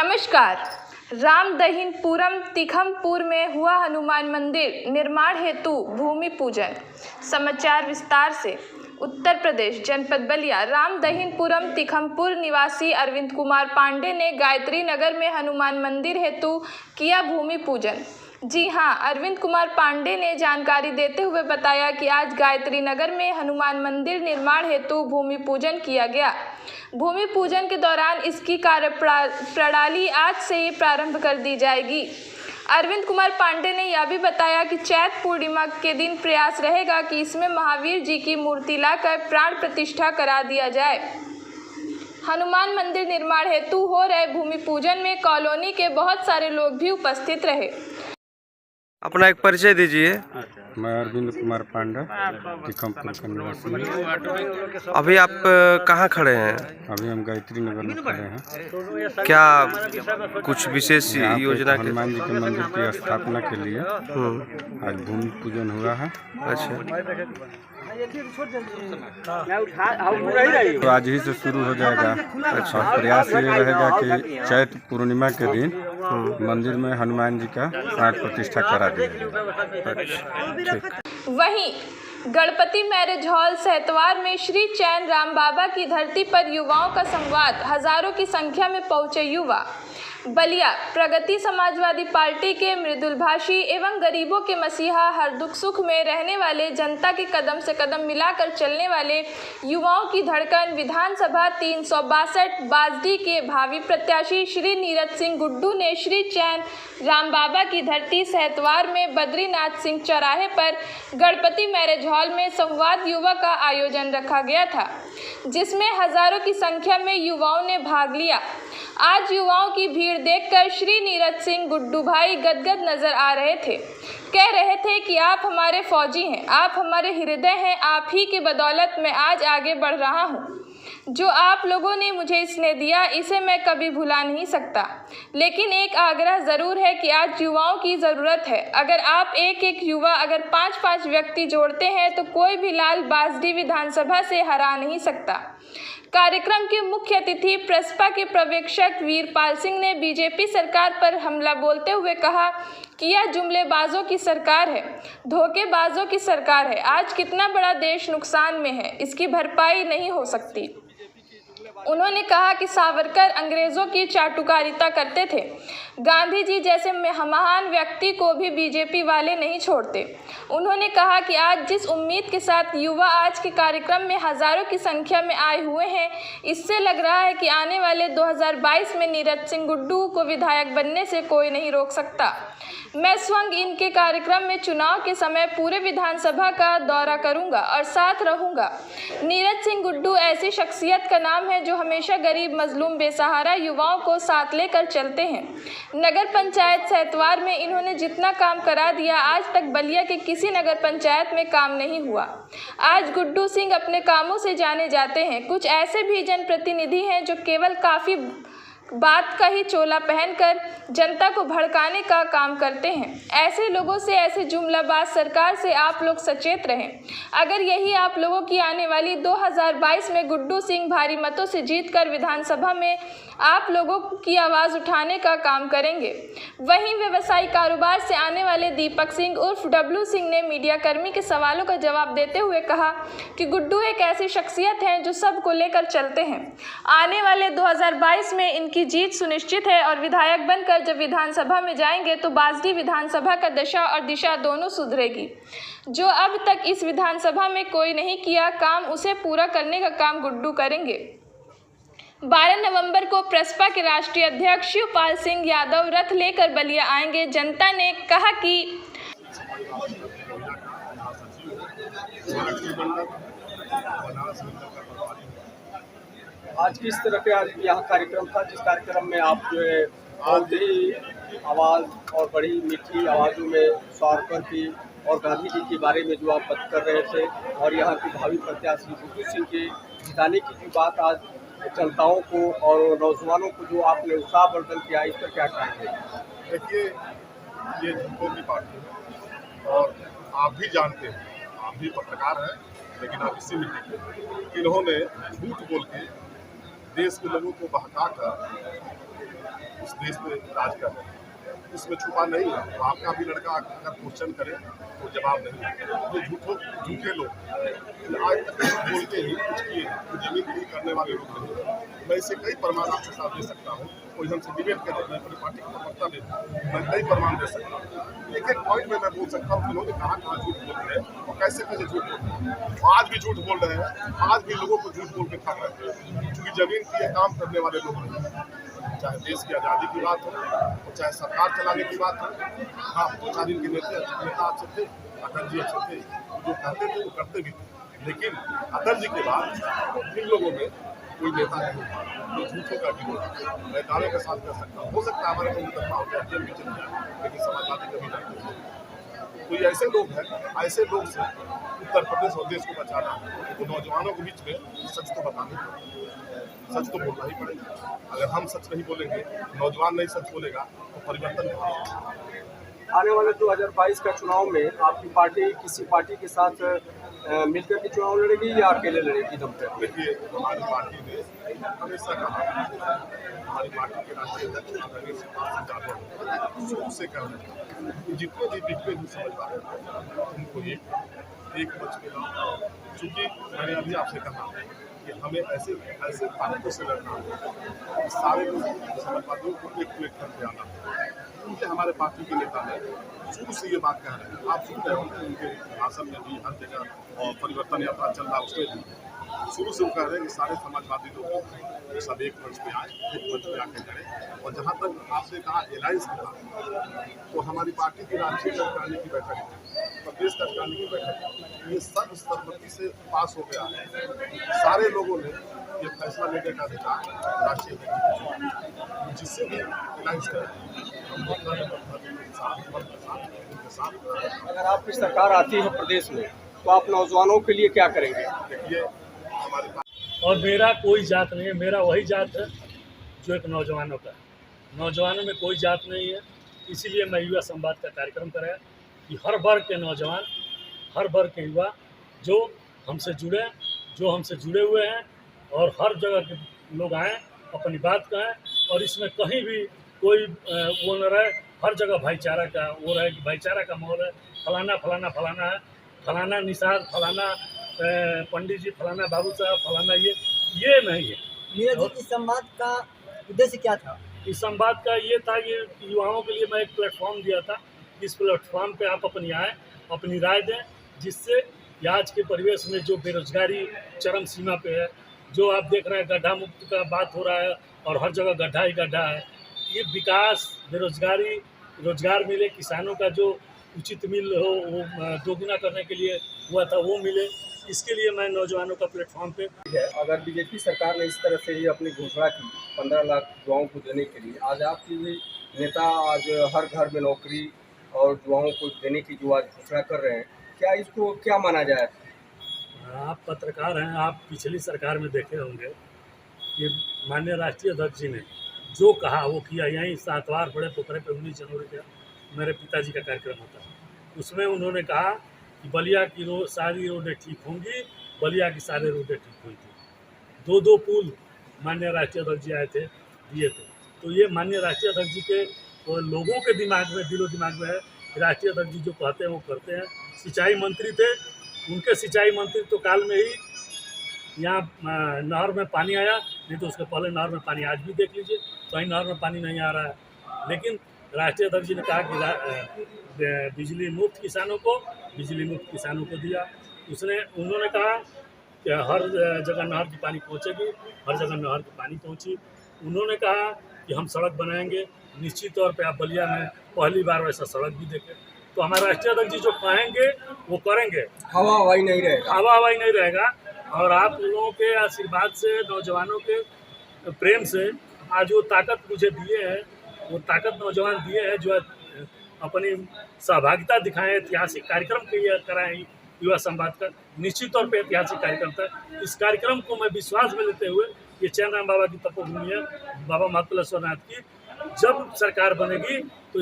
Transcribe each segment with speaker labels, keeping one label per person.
Speaker 1: नमस्कार। रामदहीनपुरम तिखमपुर में हुआ हनुमान मंदिर निर्माण हेतु भूमि पूजन। समाचार विस्तार से। उत्तर प्रदेश जनपद बलिया रामदहीनपुरम तिखमपुर निवासी अरविंद कुमार पांडे ने गायत्री नगर में हनुमान मंदिर हेतु किया भूमि पूजन। जी हां, अरविंद कुमार पांडे ने जानकारी देते हुए बताया कि आज गायत्री नगर में हनुमान मंदिर निर्माण हेतु भूमि पूजन किया गया। भूमि पूजन के दौरान इसकी कार्य प्रणाली आज से ही प्रारंभ कर दी जाएगी। अरविंद कुमार पांडे ने यह भी बताया कि चैत पूर्णिमा के दिन प्रयास रहेगा कि इसमें महावीर जी की मूर्ति लाकर प्राण प्रतिष्ठा करा दिया जाए। हनुमान मंदिर निर्माण हेतु हो रहे भूमि पूजन में कॉलोनी के बहुत सारे लोग भी उपस्थित रहे।
Speaker 2: अपना एक परिचय दीजिए।
Speaker 3: मैं अरविंद कुमार पांडे तिखमपुर का निवासी।
Speaker 2: अभी आप कहाँ खड़े हैं?
Speaker 3: अभी हम गायत्री नगर में खड़े हैं।
Speaker 2: क्या कुछ विशेष योजना के
Speaker 3: हनुमान जी के मंदिर की स्थापना के लिए आज भूमि पूजन हुआ है।
Speaker 2: अच्छा,
Speaker 3: तो आज ही से शुरू हो जाएगा। और प्रयास ये रहेगा कि चैत पूर्णिमा के दिन मंदिर में हनुमान जी का प्राण प्रतिष्ठा करा दिया जाए।
Speaker 1: वहीं गणपति मैरिज हॉल सहतवार में श्री चैन राम बाबा की धरती पर युवाओं का संवाद। हजारों की संख्या में पहुंचे युवा। बलिया प्रगति समाजवादी पार्टी के मृदुलभाषी एवं गरीबों के मसीहा, हर दुख सुख में रहने वाले, जनता के कदम से कदम मिलाकर चलने वाले युवाओं की धड़कन विधानसभा 362 बाजडी के भावी प्रत्याशी श्री नीरज सिंह गुड्डू ने श्री चैन राम बाबा की धरती सहतवार में बद्रीनाथ सिंह चौराहे पर गणपति मैरिज हॉल में संवाद युवा का आयोजन रखा गया था, जिसमें हजारों की संख्या में युवाओं ने भाग लिया। आज युवाओं की भीड़ देखकर श्री नीरज सिंह गुड्डू भाई गदगद नजर आ रहे थे। कह रहे थे कि आप हमारे फौजी हैं, आप हमारे हृदय हैं, आप ही की बदौलत मैं आज आगे बढ़ रहा हूँ। जो आप लोगों ने मुझे स्नेह दिया, इसे मैं कभी भुला नहीं सकता। लेकिन एक आग्रह ज़रूर है कि आज युवाओं की ज़रूरत है। अगर आप एक युवा अगर 5-5 व्यक्ति जोड़ते हैं तो कोई भी लाल बाजडी विधानसभा से हरा नहीं सकता। कार्यक्रम के मुख्य अतिथि प्रसपा के पर्यवेक्षक वीरपाल सिंह ने बीजेपी सरकार पर हमला बोलते हुए कहा कि यह जुमलेबाजों की सरकार है, धोखेबाजों की सरकार है। आज कितना बड़ा देश नुकसान में है, इसकी भरपाई नहीं हो सकती। उन्होंने कहा कि सावरकर अंग्रेजों की चाटुकारिता करते थे। गांधी जी जैसे महान व्यक्ति को भी बीजेपी वाले नहीं छोड़ते। उन्होंने कहा कि आज जिस उम्मीद के साथ युवा आज के कार्यक्रम में हजारों की संख्या में आए हुए हैं, इससे लग रहा है कि आने वाले 2022 में नीरज सिंह गुड्डू को विधायक बनने से कोई नहीं रोक सकता। मैं स्वयं इनके कार्यक्रम में चुनाव के समय पूरे विधानसभा का दौरा करूंगा और साथ रहूंगा। नीरज सिंह गुड्डू ऐसी शख्सियत का नाम है जो हमेशा गरीब, मजलूम, बेसहारा युवाओं को साथ लेकर चलते हैं। नगर पंचायत सहतवार में इन्होंने जितना काम करा दिया, आज तक बलिया के किसी नगर पंचायत में काम नहीं हुआ। आज गुड्डू सिंह अपने कामों से जाने जाते हैं। कुछ ऐसे भी जनप्रतिनिधि हैं जो केवल काफ़ी बात का ही चोला पहनकर जनता को भड़काने का काम करते हैं। ऐसे लोगों से, ऐसे जुमलाबाज सरकार से आप लोग सचेत रहें। अगर यही आप लोगों की आने वाली 2022 में गुड्डू सिंह भारी मतों से जीतकर विधानसभा में आप लोगों की आवाज़ उठाने का काम करेंगे। वहीं व्यवसायी कारोबार से आने वाले दीपक सिंह उर्फ डब्लू सिंह ने मीडियाकर्मी के सवालों का जवाब देते हुए कहा कि गुड्डू एक ऐसी शख्सियत है जो सबको लेकर चलते हैं। आने वाले 2022 में इनकी जीत सुनिश्चित है और विधायक बनकर जब विधानसभा में जाएंगे तो बाजडी विधानसभा का दशा और दिशा दोनों सुधरेगी। जो अब तक इस विधानसभा में कोई नहीं किया काम, उसे पूरा करने का काम गुड्डू करेंगे। 12 नवंबर को प्रसपा के राष्ट्रीय अध्यक्ष शिवपाल सिंह यादव रथ लेकर बलिया आएंगे। जनता ने कहा कि
Speaker 4: आज किस तरह के यहाँ कार्यक्रम था, जिस कार्यक्रम में आप जो है बहुत ही आवाज़ और बड़ी मीठी आवाज़ों में सावरकर की और गांधी जी के बारे में जो आप बात कर रहे थे और यहाँ की भावी प्रत्याशी गुड्डू सिंह के जिताने की जो बात आज जनताओं को और नौजवानों को जो आपने उत्साहवर्धन किया, इस पर क्या कहेंगे?
Speaker 5: देखिए, ये झूठों की पार्टी है और आप भी जानते हैं, आप भी पत्रकार हैं, लेकिन आप इसी मिट्टी के इन्होंने झूठ बोल के देश के लोगों को बहका कर इस देश में राज कर रहे हैं। इसमें छुपा नहीं है। तो आपका भी लड़का अगर क्वेश्चन करे तो जवाब नहीं है। ये झूठे लोग आज तक बोलते ही कुछ किए हैं, तो जमीन खरीद करने वाले लोग नहीं हैं। मैं इसे कई प्रमाण आपके साथ दे सकता हूँ। कोई हमसे डिबेट करे, मैं अपनी पार्टी को प्रवक्ता देता हूँ, मैं कई प्रमाण दे सकता हूँ। एक पॉइंट में मैं बोल सकता हूँ कि लोग कहाँ झूठ बोल रहे हैं और कैसे झूठ बोल रहे हैं। आज भी झूठ बोल रहे हैं, आज भी लोगों को झूठ बोल के ठग रहे हैं। क्योंकि जमीन के लिए काम करने वाले लोग हैं, चाहे देश की आज़ादी की बात हो, चाहे सरकार चलाने की बात हो। हाँ, 2-4 दिन के नेता अच्छे थे, अटल जी अच्छे थे, जो कहते थे वो करते भी थे। लेकिन अटल जी के बाद इन लोगों में कोई नेता नहीं था जो झूठों का विरोध मैं दावे के साथ कर सकता हूँ। हो सकता है हमारे को मुकदमा हो जाए, जेल भी चल जाए, लेकिन समाजवादी कभी नहीं। तो ये ऐसे लोग हैं, ऐसे लोग से उत्तर प्रदेश और देश को बचाना है। तो नौजवानों के बीच में सच तो बताना है, सच तो बोलना ही पड़ेगा। अगर हम सच नहीं बोलेंगे, नौजवान नहीं सच बोलेगा, तो परिवर्तन नहीं होगा।
Speaker 4: आने वाले 2022 का चुनाव में आपकी पार्टी किसी पार्टी के साथ मिलकर के चुनाव लड़ेगी या अकेले लड़ेगी दम पे?
Speaker 5: देखिए, हमारी पार्टी ने हमेशा कहा, हमारी पार्टी के राष्ट्रीय अध्यक्ष शुरू से कह रहे हैं जितने भी दिखते भी समझ पा रहे हैं उनको एक मंच पे लाओ। चूँकि मैंने अभी आपसे कहा कि हमें ऐसे ताकतों से लड़ना है, सारे समाजवादियों को एक प्लेटफॉर्म पे आना है। क्योंकि हमारे पार्टी के नेता हैं शुरू से ये बात कह रहे हैं, आप सुन रहे होंगे उनके भाषण में भी, हर जगह और परिवर्तन यात्रा चल रहा है उसमें भी शुरू से वो कह रहे हैं कि सारे समाजवादी लोग सब एक मंच पे आए, एक मंच पे आके लड़े। और जहाँ तक आपने कहा अलायंस की बात, तो हमारी पार्टी की राष्ट्रीय कार्यकारिणी की बैठक, प्रदेश कार्यकारिणी की बैठक, ये सब सर्वसम्मति से पास हो गया है। सारे लोगों ने ये फैसला लेने का अधिकार राष्ट्रीय अध्यक्ष, जिससे भी अलायंस
Speaker 4: अगर आपकी सरकार आती है प्रदेश में तो आप नौजवानों के लिए क्या करेंगे?
Speaker 5: देखिए, हमारे
Speaker 6: और मेरा कोई जात नहीं है, मेरा वही जात है जो एक नौजवानों का है। नौजवानों में कोई जात नहीं है। इसीलिए मैं युवा संवाद का कार्यक्रम कराया कि हर वर्ग के नौजवान, हर वर्ग के युवा जो हमसे जुड़े हुए हैं और हर जगह के लोग आएँ, अपनी बात कहें। और इसमें कहीं भी कोई वो न रहे, हर जगह भाईचारा का वो रहे कि भाईचारा का माहौल है। फलाना फलाना फलाना है, फलाना निषाद, फलाना पंडित जी, फलाना बाबू साहब, फलाना ये नहीं है।
Speaker 7: नीरज जी, इस संवाद का उद्देश्य क्या था?
Speaker 6: इस संवाद का ये था कि युवाओं के लिए मैं एक प्लेटफॉर्म दिया था। इस प्लेटफॉर्म पे आप अपनी आएँ, अपनी राय दें, जिससे आज के परिवेश में जो बेरोजगारी चरम सीमा पे है, जो आप देख रहे हैं गड्ढा मुक्त का बात हो रहा है और हर जगह गड्ढा ही गड्ढा है। ये विकास, बेरोजगारी, रोजगार मिले, किसानों का जो उचित मिल हो वो दोगुना करने के लिए हुआ था वो मिले। इसके लिए मैं नौजवानों का प्लेटफॉर्म पे
Speaker 4: है। अगर बीजेपी सरकार ने इस तरह से ही अपनी घोषणा की 15 लाख युवाओं को देने के लिए, आज आपकी भी नेता आज हर घर में नौकरी और युवाओं को देने की जो आज घोषणा कर रहे हैं, क्या इसको क्या माना जाए?
Speaker 6: आप पत्रकार हैं, आप पिछली सरकार में देखे होंगे कि माननीय राष्ट्रीय अध्यक्ष जी ने जो कहा वो किया। यहीं सातवार बड़े पोखरे पे 19 जनवरी का मेरे पिताजी का कार्यक्रम होता है। उसमें उन्होंने कहा कि बलिया की सारी रोडें ठीक होंगी, बलिया की सारी रोडें ठीक हुई थी। 2 पुल माननीय राष्ट्रीय अध्यक्ष जी आए थे, दिए थे। तो ये माननीय राष्ट्रीय अध्यक्ष जी के लोगों के दिमाग में, दिलो दिमाग में है। राष्ट्रीय अध्यक्ष जी जो कहते हैं वो करते हैं। सिंचाई मंत्री थे, उनके सिंचाई मंत्री तो काल में ही यहाँ नहर में पानी आया, नहीं तो उसके पहले नहर में पानी, आज भी देख लीजिए कहीं नहर में पानी नहीं आ रहा है। लेकिन राष्ट्रीय अध्यक्ष जी ने कहा कि बिजली मुफ्त किसानों को दिया। उन्होंने कहा कि हर जगह नहर की पानी पहुँचेगी, हर जगह नहर की पानी पहुँची। उन्होंने कहा कि हम सड़क बनाएंगे, निश्चित तौर पे आप बलिया में पहली बार वैसा सड़क भी देखें। तो हमारे राष्ट्रीय अध्यक्ष जी जो कहेंगे वो करेंगे,
Speaker 4: हवा हवाई नहीं रहेगा।
Speaker 6: और आप लोगों के आशीर्वाद से, नौजवानों के प्रेम से आज वो ताकत मुझे दिए हैं, वो ताकत नौजवान दिए हैं जो अपनी सहभागिता दिखाएं, ऐतिहासिक कार्यक्रम कराएं। युवा संवाद का निश्चित तौर पे ऐतिहासिक कार्यक्रम था। इस कार्यक्रम को मैं विश्वास में लेते हुए, ये चैन राम बाबा की तपोभूमि है, बाबा महाकालेश्वर नाथ की, जब सरकार बनेगी तो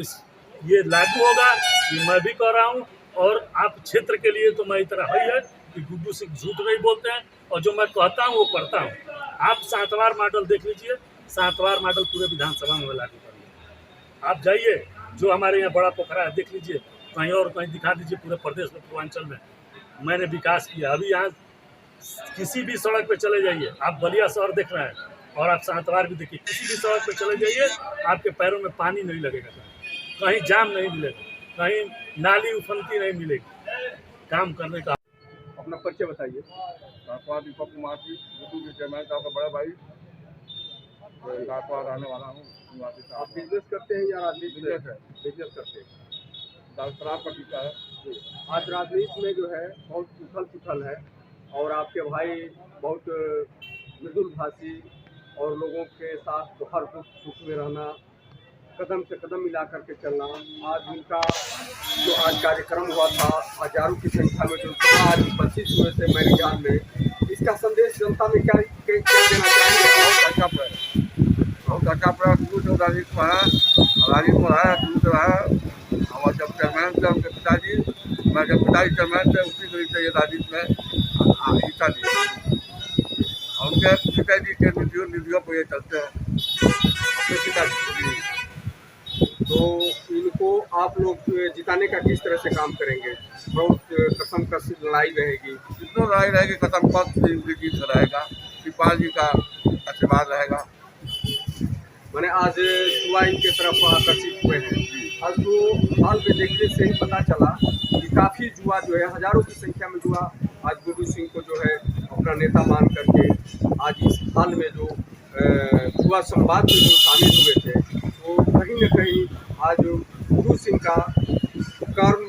Speaker 6: ये लागू होगा। ये मैं भी कह रहा हूँ और आप क्षेत्र के लिए तो मैं इतना है कि गुड्डू सिंह झूठ नहीं बोलते हैं और जो मैं कहता हूँ वो करता हूँ। आप 7 बार मॉडल देख लीजिए, 7 बार मॉडल पूरे विधानसभा में लागू करिए। आप जाइए, जो हमारे यहाँ बड़ा पोखरा है देख लीजिए, कहीं और कहीं दिखा दीजिए पूरे प्रदेश में, पूर्वांचल में मैंने विकास किया। अभी यहाँ किसी भी सड़क पे चले जाइए, आप बलिया शहर देख रहे हैं और आप 7 बार भी देखिए, किसी भी सड़क पे चले जाइए आपके पैरों में पानी नहीं लगेगा, कहीं जाम नहीं मिलेगा, कहीं नाली उफनती नहीं मिलेगी। काम करने का
Speaker 4: अपना परिचय बताइए।
Speaker 5: दीपक कुमार जी, गुड्डू जी चेयरमैन साहब का बड़ा भाई, गायकवाड़ रहने वाला हूँ।
Speaker 4: आप बिजनेस करते हैं या राजनीति
Speaker 5: बिजनेस है,
Speaker 4: बिजनेस करते हैं?
Speaker 5: शराब का टीका है।
Speaker 4: आज राजनीति में जो है बहुत उथल पुथल है और आपके भाई बहुत मृदुल भाषी और लोगों के साथ हर दुख सुख में रहना, कदम से कदम मिला करके चलना। आज उनका जो आज कार्यक्रम हुआ था, हजारों की संख्या में जो आज उपस्थित हुए थे मेरे ध्यान में, इसका संदेश जनता में क्या देना चाहिए?
Speaker 5: बहुत अच्छा पड़ा शुरू से राजनीति में रहा शुरू से रहा। और जब चेयरमैन थे उनके पिताजी, मैं जब पिताजी चेयरमैन थे उसी तरीके से ये राजनीति में हिस्सा लिया। और उनके पिताजी के निधियों पर ये चलते हैं, अपने पिताजी।
Speaker 4: तो इनको आप लोग जिताने का किस तरह से काम करेंगे? बहुत कसम कस लड़ाई रहेगी।
Speaker 5: जितनी लड़ाई रहेगी कसम कस इनकी जीत रहेगा, शिवपाल जी का आशीर्वाद रहेगा।
Speaker 4: मैंने आज युवा इनके तरफ आकर्षित हुए हैं। आज तो हाल में देखने से ही पता चला कि काफ़ी युवा जो है, हजारों की संख्या में युवा आज गुड्डू सिंह को जो है अपना नेता मान करके आज इस हाल में जो युवा संवाद में जो शामिल हुए थे, तो कहीं न कहीं आज गुड्डू सिंह का कर्म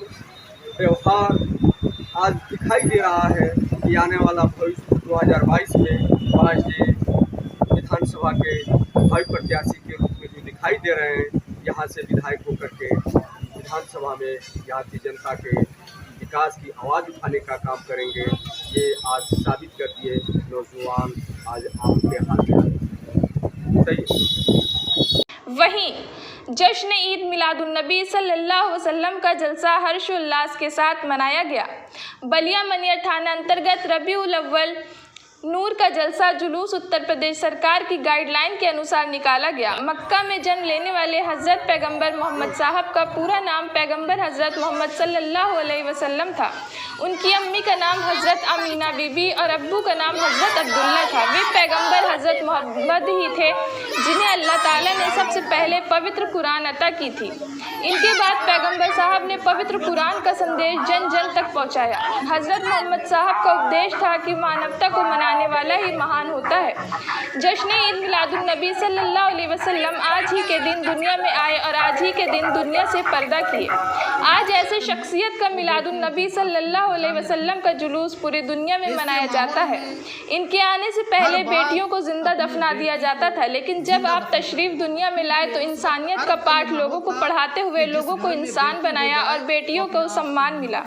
Speaker 4: व्यवहार आज दिखाई दे रहा है कि आने वाला भविष्य 2022 में आज ये विधानसभा के भावी प्रत्याशी के रूप में जो दिखाई दे रहे हैं, यहाँ से विधायक होकर के विधानसभा में यहाँ की जनता के विकास की आवाज़ उठाने का काम करेंगे। ये आज साबित कर दिए नौजवान आज आपके हाथ में। सही।
Speaker 1: वहीं जश्न ईद मिलादुन्नबी सल्लल्लाहु अलैहि वसल्लम का जलसा हर्षोल्लास के साथ मनाया गया। बलिया मनियर थाना अंतर्गत रबीउल अव्वल नूर का जलसा जुलूस उत्तर प्रदेश सरकार की गाइडलाइन के अनुसार निकाला गया। मक्का में जन्म लेने वाले हज़रत पैगंबर मोहम्मद साहब का पूरा नाम पैगंबर हज़रत मोहम्मद सल्लल्लाहु अलैहि वसल्लम था। उनकी अम्मी का नाम हज़रत अमीना बीबी और अब्बू का नाम हज़रत अब्दुल्ला था। वे पैगंबर हज़रत मोहम्मद ही थे जिन्हें अल्लाह ताला ने सबसे पहले पवित्र कुरान अता की थी। इनके बाद पैगंबर साहब ने पवित्र कुरान का संदेश जन जन तक पहुंचाया। हज़रत मोहम्मद साहब का उपदेश था कि मानवता को मनाने वाला ही महान होता है। जश्न ईद मिलादुन्नबी सल्लल्लाहु अलैहि वसल्लम आज ही के दिन दुनिया में आए और आज ही के दिन दुनिया से पर्दा किए। आज ऐसे शख्सियत का मिलादुन्नबी सल्लल्लाहु अलैहि वसल्लम का जुलूस पूरी दुनिया में मनाया जाता है। इनके आने से पहले बेटियों को जिंदा दफना दिया जाता था, लेकिन जब आप तशरीफ दुनिया में लाए तो इंसानियत का पाठ लोगों को पढ़ाते हुए लोगों को इंसान बनाया और बेटियों को सम्मान मिला।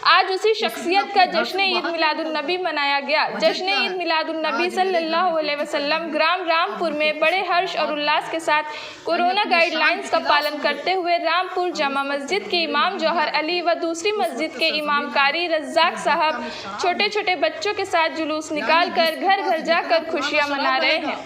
Speaker 1: आज उसी शख्सियत का जश्न ईद मिलादुन्नबी मनाया गया। जश्न ईद मिलादुन्नबी सल्लल्लाहु अलैहि वसल्लम ग्राम रामपुर में बड़े हर्ष और उल्लास के साथ कोरोना गाइडलाइंस का पालन करते हुए रामपुर जामा मस्जिद के इमाम जौहर अली व दूसरी मस्जिद के इमाम कारी रज्जाक साहब छोटे छोटे बच्चों के साथ जुलूस निकाल कर घर घर जाकर खुशियाँ मना रहे हैं।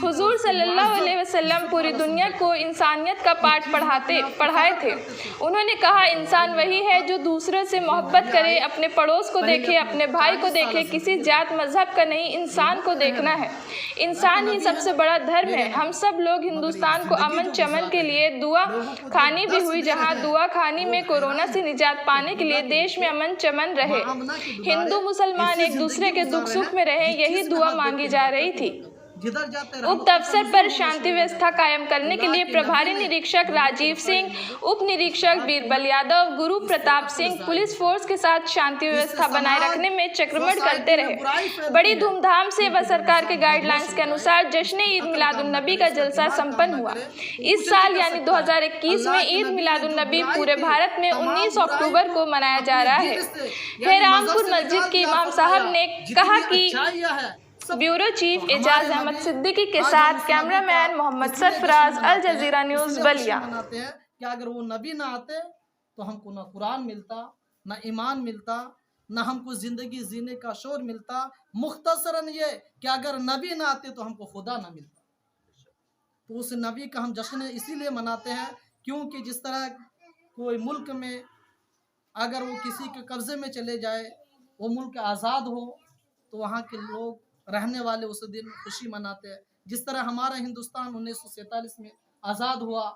Speaker 1: हुजूर सल्लल्लाहु अलैहि वसल्लम पूरी दुनिया को इंसानियत का पाठ पढ़ाए थे। उन्होंने कहा, इंसान वही है जो दूसरों से मोहब्बत करे, अपने पड़ोस को देखे, अपने भाई को देखे, किसी जात मजहब का नहीं, इंसान को देखना है। इंसान ही सबसे बड़ा धर्म है। हम सब लोग हिंदुस्तान को अमन चमन के लिए दुआ खानी भी हुई, जहां दुआ खानी में कोरोना से निजात पाने के लिए देश में अमन चमन रहे, हिंदू मुसलमान एक दूसरे के दुख सुख में रहे, यही दुआ मांगी जा रही थी। उक्त अवसर पर शांति व्यवस्था कायम करने के लिए प्रभारी निरीक्षक राजीव सिंह, उप निरीक्षक बीरबल यादव, गुरु प्रताप सिंह पुलिस फोर्स के साथ शांति व्यवस्था बनाए रखने में चक्रमण करते रहे। बड़ी धूमधाम से व सरकार के गाइडलाइंस के अनुसार जश्न ईद मिलादुन्नबी का जलसा संपन्न हुआ। इस साल यानी 2021 में ईद मिलादुन्नबी पूरे भारत में 19 अक्टूबर को मनाया जा रहा है। रामपुर मस्जिद के इमाम साहब ने कहा कि ब्यूरो चीफ एजाज अहमद सिद्दीकी के साथ कैमरामैन मोहम्मद सरफराज, अल जजीरा न्यूज़ बलिया।
Speaker 8: कि अगर वो नबी ना आते तो हमको ना कुरान मिलता, ना ईमान मिलता, ना हमको ज़िंदगी जीने का शौर मिलता। मुख्तसरन ये कि अगर नबी ना आते तो हमको खुदा ना मिलता। तो उस नबी का हम जश्न इसीलिए मनाते हैं क्योंकि जिस तरह कोई मुल्क में अगर वो किसी के कब्ज़े में चले जाए, वो मुल्क आज़ाद हो, तो वहाँ के लोग रहने वाले उस दिन खुशी मनाते हैं। जिस तरह हमारा हिंदुस्तान 1947 में आज़ाद हुआ,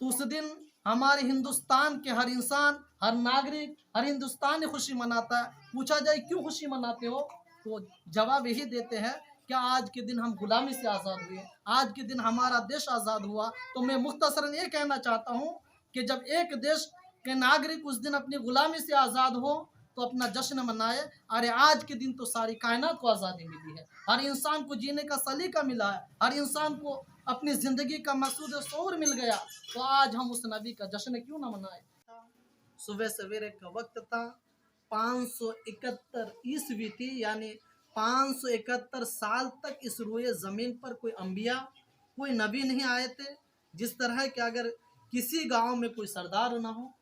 Speaker 8: तो उस दिन हमारे हिंदुस्तान के हर इंसान, हर नागरिक, हर हिंदुस्तानी खुशी मनाता है। पूछा जाए क्यों खुशी मनाते हो, तो जवाब यही देते हैं कि आज के दिन हम गुलामी से आज़ाद हुए, आज के दिन हमारा देश आज़ाद हुआ। तो मैं मुख्तसरन ये कहना चाहता हूँ कि जब एक देश के नागरिक उस दिन अपनी गुलामी से आज़ाद हो तो अपना जश्न मनाए। अरे आज के दिन तो सारी कायनात को आज़ादी मिली है, हर इंसान को जीने का सलीका मिला है, हर इंसान को अपनी ज़िंदगी का मकसूद शऊर मिल गया। तो आज हम उस नबी का जश्न क्यों ना मनाए। सुबह सवेरे का वक्त था, 571 ईस्वी थी, यानी 571 साल तक इस रुए ज़मीन पर कोई अंबिया, कोई नबी नहीं आए थे। जिस तरह कि अगर किसी गांव में कोई सरदार ना हो,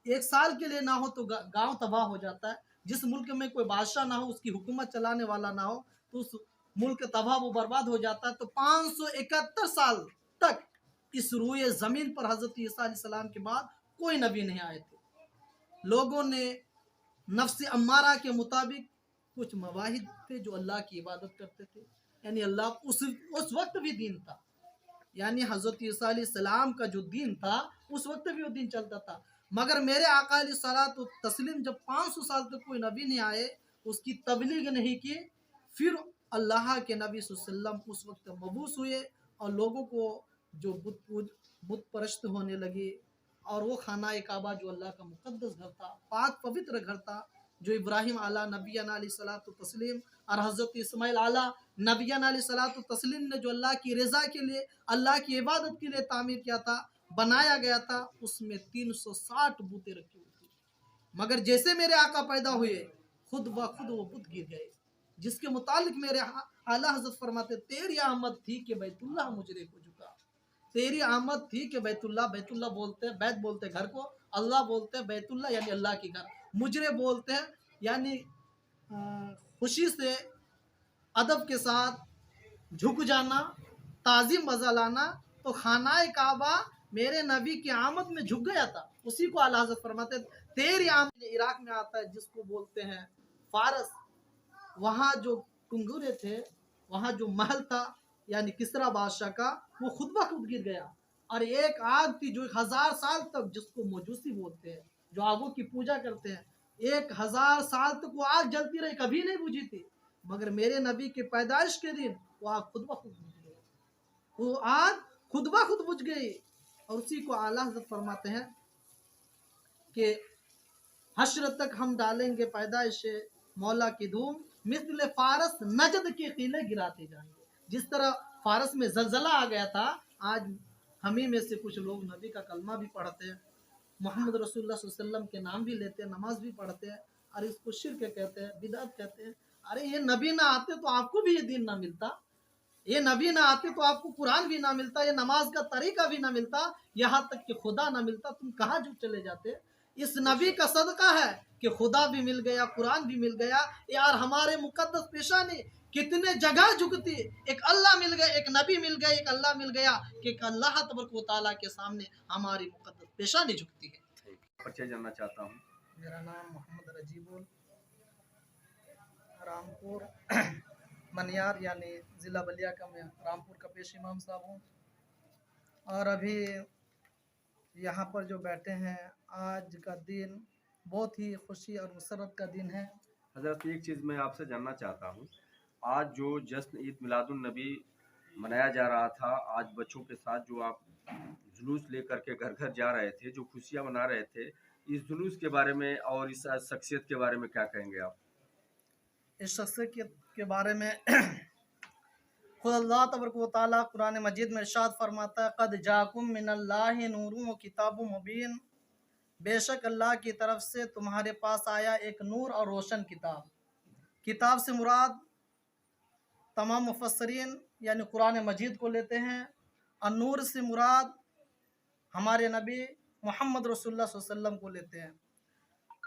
Speaker 8: एक साल के लिए ना हो तो गांव तबाह हो जाता है। जिस मुल्क में कोई बादशाह ना हो, उसकी हुकूमत चलाने वाला ना हो, तो उस मुल्क तबाह वो बर्बाद हो जाता है। तो 571 साल तक इस रुए ज़मीन पर हज़रत ईसा अलैहिस्सलाम के बाद कोई नबी नहीं आए थे। लोगों ने नफ्स अम्मारा के मुताबिक कुछ मवाहिद थे जो अल्लाह की इबादत करते थे, यानी अल्लाह उस वक्त भी दीन था, यानी हज़रत ईसा अलैहिस्सलाम का जो दीन था उस वक्त भी वो दीन चलता था। मगर मेरे आका अलैहिस्सलात व तस्लीम जब 500 साल तक कोई नबी नहीं आए, उसकी तबलीग नहीं की, फिर अल्लाह के नबी सल्लल्लाहु अलैहि वसल्लम उस वक्त मबूस हुए और लोगों को जो बुत परस्त होने लगे, और वो खाना काबा जो अल्लाह का मुक़द्दस घर था, पाक पवित्र घर था, जो इब्राहिम आला नबियाना अलैहिस्सलातु तस्लीम और हज़रत इस्माइल आला नबियाना अलैहिस्सलातु तस्लीम ने जो अल्लाह की रज़ा के लिए, अल्लाह की इबादत के लिए तामीर किया था, बनाया गया था, उसमें 360 बूतें रखी हुई थी। मगर जैसे मेरे आका पैदा हुए, खुद ब खुद वो बुत गिर गए, जिसके मुतालिक मेरे आला हज़रत फरमाते, तेरी आमद थी कि बैतुल्लाह मुजरे को झुका। तेरी आमद थी कि बैतुल्लाह बोलते हैं, बैत बोलते हैं घर को, अल्लाह बोलते हैं, बैतुल्लाह यानी अल्लाह की घर, मुजरे बोलते हैं यानी खुशी से अदब के साथ झुक जाना, ताज़ीम मज़ा लाना। तो खानाए काबा मेरे नबी की आमद में झुक गया था, उसी को आला हज़रत फरमाते तेरी आमद। इराक में आता है जिसको बोलते हैं फारस, वहाँ जो कुंगुरे थे, वहाँ जो महल था यानी किसरा बादशाह का, वो खुद ब खुद गिर गया। और एक आग थी जो 1000 साल तक, जिसको मजूसी बोलते हैं, जो आगों की पूजा करते हैं, 1000 साल तक वो आग जलती रही, कभी नहीं बुझी थी। मगर मेरे नबी के पैदाइश के दिन वो आग खुद ब खुद बुझ गई, वो आग खुद ब खुद बुझ गई। और उसी को आला हज़रत फरमाते हैं कि हश्र तक हम डालेंगे पैदाइश मौला की धूम, मिस्ल फारस नजद के किले गिराते जाएंगे। जिस तरह फारस में जलजला आ गया था, आज हम ही में से कुछ लोग नबी का कलमा भी पढ़ते हैं, मोहम्मद रसूलुल्लाह सल्लल्लाहु अलैहि वसल्लम के नाम भी लेते हैं, नमाज भी पढ़ते हैं, और इसको शिर्क कहते हैं, बिदअत कहते हैं। अरे ये नबी ना आते तो आपको भी ये दीन ना मिलता, ये नबी ना आते तो आपको कुरान भी ना मिलता, ये नमाज का तरीका भी ना मिलता, यहाँ तक कि खुदा ना मिलता। तुम कहाँ जो चले जाते। इस नबी का सदका है कि खुदा भी मिल गया, कुरान भी मिल गया। यार हमारे मुकद्दस पेशानी कितने जगह झुकती, एक अल्लाह मिल गए, एक नबी मिल गए, एक अल्लाह मिल गया, कि एक अल्लाह तबारक व तआला के सामने हमारी मुकद्दस पेशानी झुकती है।
Speaker 4: परिचय जानना चाहता हूँ।
Speaker 8: मेरा नाम मोहम्मद रजीबुल, रामपुर मनियार यानी ज़िला बलिया का मैं रामपुर का पेश इमाम साहब हूँ। और अभी यहाँ पर जो बैठे हैं, आज का दिन बहुत ही खुशी और मसरत का दिन है।
Speaker 4: हज़रत एक चीज़ मैं आपसे जानना चाहता हूँ, आज जो जश्न ईद मिलादुन नबी मनाया जा रहा था, आज बच्चों के साथ जो आप जुलूस लेकर के घर घर जा रहे थे, जो खुशियाँ मना रहे थे, इस जुलूस के बारे में और इस शख्सियत के बारे में क्या कहेंगे आप?
Speaker 8: इस शख्सियत के बारे में खुद अल्लाह तबारक व तआला कुरान मजीद में इरशाद फरमाता है, क़द जाकुम मिनल्लाहि नूरुन व किताबुम मुबीन, बेशक अल्लाह की तरफ से तुम्हारे पास आया एक नूर और रोशन किताब। किताब से मुराद तमाम मुफस्सरीन यानी कुरान मजीद को लेते हैं, और नूर से मुराद हमारे नबी मोहम्मद रसूलुल्लाह सल्लल्लाहु अलैहि वसल्लम को लेते हैं।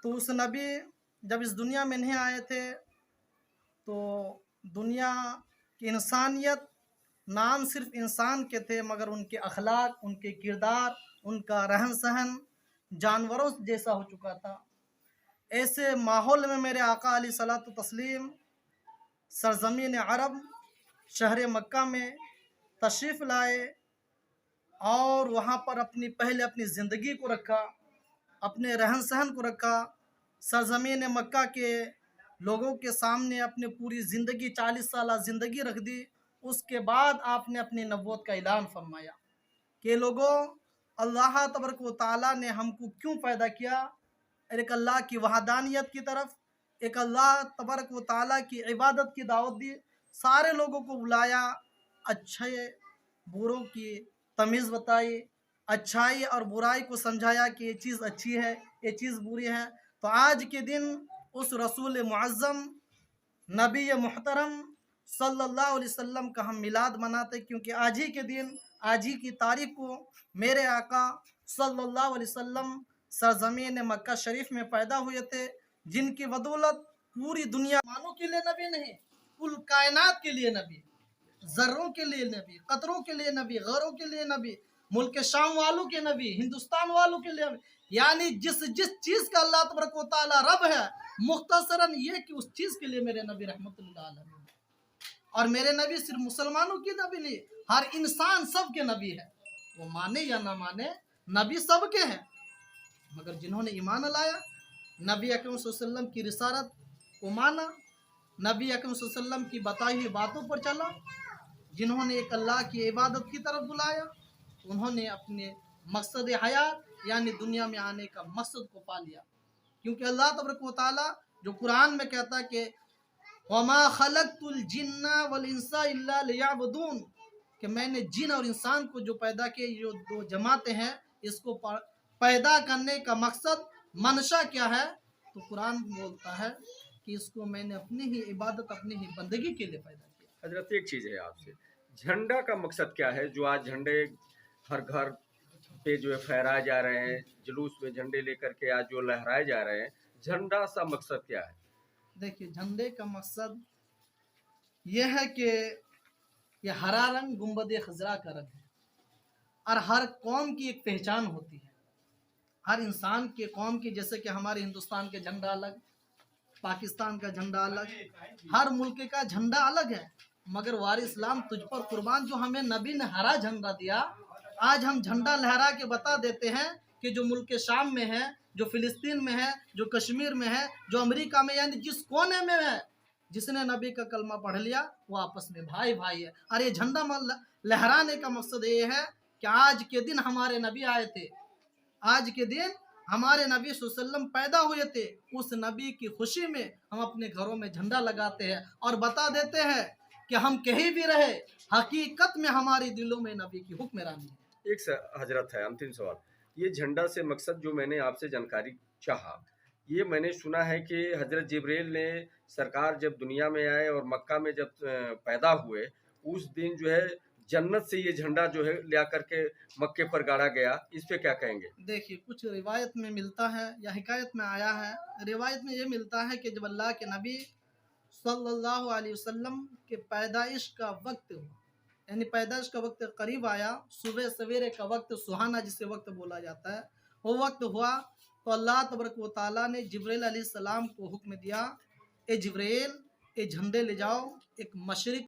Speaker 8: तो उस नबी जब इस दुनिया में नहीं आए थे तो दुनिया की इंसानियत नाम सिर्फ इंसान के थे, मगर उनके अखलाक, उनके किरदार, उनका रहन सहन जानवरों जैसा हो चुका था। ऐसे माहौल में मेरे आका अलैहिस्सलातु तस्लीम सरजमीन अरब शहर मक्का में तशरीफ़ लाए और वहाँ पर पहले अपनी ज़िंदगी को रखा, अपने रहन सहन को रखा। सरजमीन मक्का के लोगों के सामने अपनी पूरी ज़िंदगी 40 साल ज़िंदगी रख दी। उसके बाद आपने अपनी नबूवत का ऐलान फरमाया कि लोगों, अल्लाह तबारक व तआला ने हमको क्यों पैदा किया, एक अल्लाह की वहदानियत की तरफ, एक अल्लाह तबारक व तआला की इबादत की दावत दी, सारे लोगों को बुलाया, अच्छे बुरों की तमीज़ बताई, अच्छाई और बुराई को समझाया कि ये चीज़ अच्छी है, ये चीज़ बुरी है। तो आज के दिन उस रसूल मुअज़्ज़म नबी मुहतरम सल्लल्लाहु अलैहि वसल्लम का हम मिलाद मनाते, क्योंकि आज ही के दिन, आज ही की तारीख को मेरे आका सल्लल्लाहु अलैहि वसल्लम सरजमीन मक्का शरीफ में पैदा हुए थे, जिनकी बदौलत पूरी दुनिया मानों के लिए नबी नहीं, कुल कायनात के लिए नबी, ज़र्रों के लिए नबी, कतरों के लिए नबी, गैरों के लिए नबी, मुल्क शाम वालों के नबी, हिंदुस्तान वालों के लिए, यानी जिस चीज़ का अल्लाह तबारक व तआला रब है, मुख्तसरन ये कि उस चीज़ के लिए मेरे नबी रहमतुल लिल आलमीन। और मेरे नबी सिर्फ मुसलमानों की नबी नहीं, हर इंसान सब के नबी है, वो माने या ना माने, नबी सबके हैं। मगर जिन्होंने ईमान लाया, नबी अकरम सल्लल्लाहु अलैहि वसल्लम की रिसालत को माना, नबी अकरम सल्लल्लाहु अलैहि वसल्लम की बताई हुई बातों पर चला, जिन्होंने एक अल्लाह की इबादत की तरफ बुलाया, उन्होंने अपने मकसद हयात यानी दुनिया में आने का मकसद को पा लिया। क्योंकि अल्लाह तबारक व तआला जो कुरान में कहता है कि वमा खलक़तुल जिन्ना वल इंसा इल्ला लियअबुदून, कि मैंने जिन और इंसान को जो पैदा किए, जो दो जमातें हैं, इसको पैदा करने का मकसद मनशा क्या है, तो कुरान बोलता है कि इसको मैंने अपनी ही इबादत, अपनी ही बंदगी के लिए पैदा किया।
Speaker 4: हजरत, एक चीज़ है आपसे, झंडा का मकसद क्या है? जो आज झंडे हर घर पे जो है फहराए जा रहे हैं, जुलूस में झंडे लेकर के आज जो लहराए जा रहे हैं, झंडा सा मकसद क्या है?
Speaker 8: देखिए, झंडे का मकसद यह है कि ये हरा रंग गुंबद खजरा का रंग है, और हर कौम की एक पहचान होती है, हर इंसान के कौम की। जैसे कि हमारे हिंदुस्तान के झंडा अलग, पाकिस्तान का झंडा अलग, हर मुल्क का झंडा अलग है। मगर वार इस्लाम तुझ पर कुर्बान, जो हमें नबी ने हरा झंडा दिया, आज हम झंडा लहरा के बता देते हैं कि जो मुल्क शाम में है, जो फिलिस्तीन में है, जो कश्मीर में है, जो अमेरिका में, यानी जिस कोने में है, जिसने नबी का कलमा पढ़ लिया, वो आपस में भाई भाई है। और ये झंडा लहराने का मकसद ये है कि आज के दिन हमारे नबी आए थे, आज के दिन हमारे नबी सल्लल्लाहु अलैहि वसल्लम पैदा हुए थे, उस नबी की खुशी में हम अपने घरों में झंडा लगाते हैं और बता देते हैं कि हम कहीं भी रहे, हकीकत में हमारे दिलों में नबी की हुक्मरानी है।
Speaker 4: एक हजरत है, अंतिम सवाल, ये झंडा से मकसद जो मैंने आपसे जानकारी चाहा, ये मैंने सुना है कि हजरत जिब्रील ने सरकार जब दुनिया में आए और मक्का में जब पैदा हुए, उस दिन जो है जन्नत से ये झंडा जो है ले करके मक्के पर गाड़ा गया, इस पे क्या कहेंगे?
Speaker 8: देखिए, कुछ रिवायत में मिलता है या हिकायत में आया है, रिवायत में ये मिलता है कि जब अल्लाह के नबी सल्लल्लाहु अलैहि वसल्लम के पैदाइश का वक्त हुआ, यानी पैदाइश का वक्त करीब आया, सुबह सवेरे का वक्त, सुहाना जिसे वक्त बोला जाता है, वो वक्त हुआ, तो अल्लाह तबारक व तआला ने जिब्रील अलैहिस्सलाम को हुक्म दिया, ए जिब्रील, ए झंडे ले जाओ, एक मशरिक